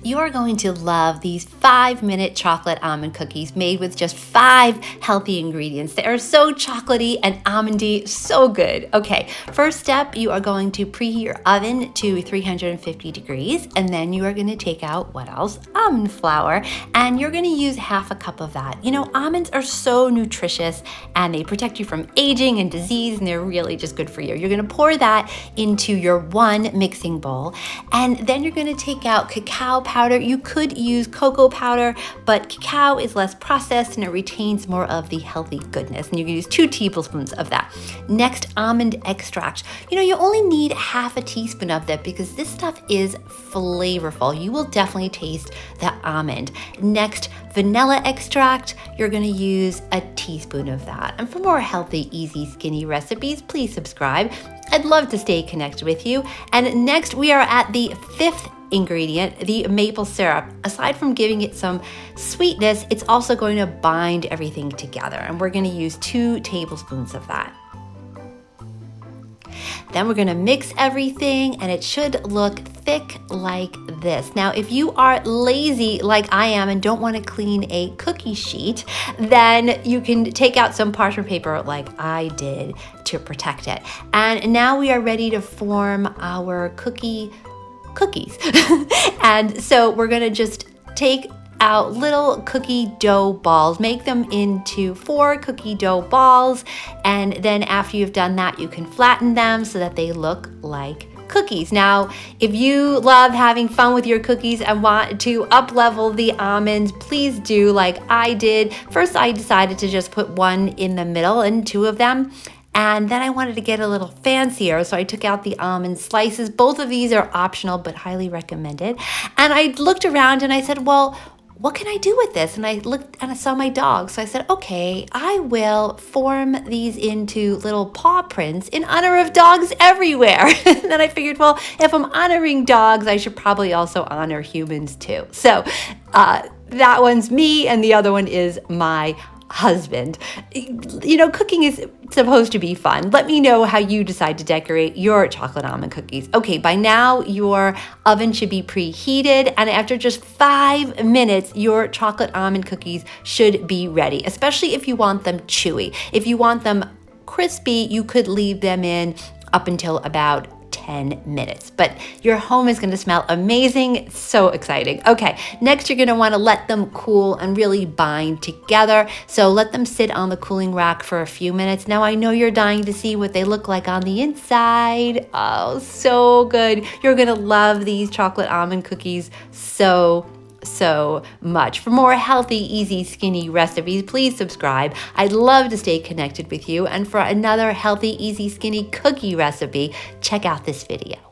You are going to love these 5-minute chocolate almond cookies made with just 5 healthy ingredients. They are so chocolatey and almondy, so good. Okay, first step, you are going to preheat your oven to 350 degrees, and then you are going to take out, what else? Almond flour, and you're going to use half a cup of that. You know, almonds are so nutritious, and they protect you from aging and disease, and they're really just good for you. You're going to pour that into your one mixing bowl, and then you're going to take out cacao powder. You could use cocoa powder, but cacao is less processed and it retains more of the healthy goodness. And you can use 2 tablespoons of that. Next, almond extract. You know, you only need half a teaspoon of that because this stuff is flavorful. You will definitely taste the almond. Next, vanilla extract. You're going to use a teaspoon of that. And for more healthy, easy, skinny recipes, please subscribe. I'd love to stay connected with you. And next, we are at the 5th ingredient, the maple syrup. Aside from giving it some sweetness, it's also going to bind everything together. And we're going to use 2 tablespoons of that. Then we're going to mix everything and it should look thick like this. Now, if you are lazy like I am and don't want to clean a cookie sheet, then you can take out some parchment paper like I did to protect it. And now we are ready to form our cookies. And so we're going to just take out little cookie dough balls, make them into 4 cookie dough balls, and then after you've done that, you can flatten them so that they look like cookies. Now, if you love having fun with your cookies and want to up-level the almonds, please do like I did. First, I decided to just put 1 in the middle and 2 of them. And then I wanted to get a little fancier, so I took out the almond slices. Both of these are optional, but highly recommended. And I looked around and I said, well, what can I do with this? And I looked and I saw my dog. So I said, okay, I will form these into little paw prints in honor of dogs everywhere. And then I figured, well, if I'm honoring dogs, I should probably also honor humans too. So that one's me and the other one is my husband. You know, cooking is supposed to be fun. Let me know how you decide to decorate your chocolate almond cookies. Okay, by now your oven should be preheated, and after just 5 minutes, your chocolate almond cookies should be ready, especially if you want them chewy. If you want them crispy, you could leave them in up until about 10 minutes, but your home is going to smell amazing. It's so exciting. Okay, next you're going to want to let them cool and really bind together. So let them sit on the cooling rack for a few minutes. Now I know you're dying to see what they look like on the inside. Oh, so good. You're going to love these chocolate almond cookies so much. For more healthy, easy, skinny recipes, please subscribe. I'd love to stay connected with you. And for another healthy, easy, skinny cookie recipe, check out this video.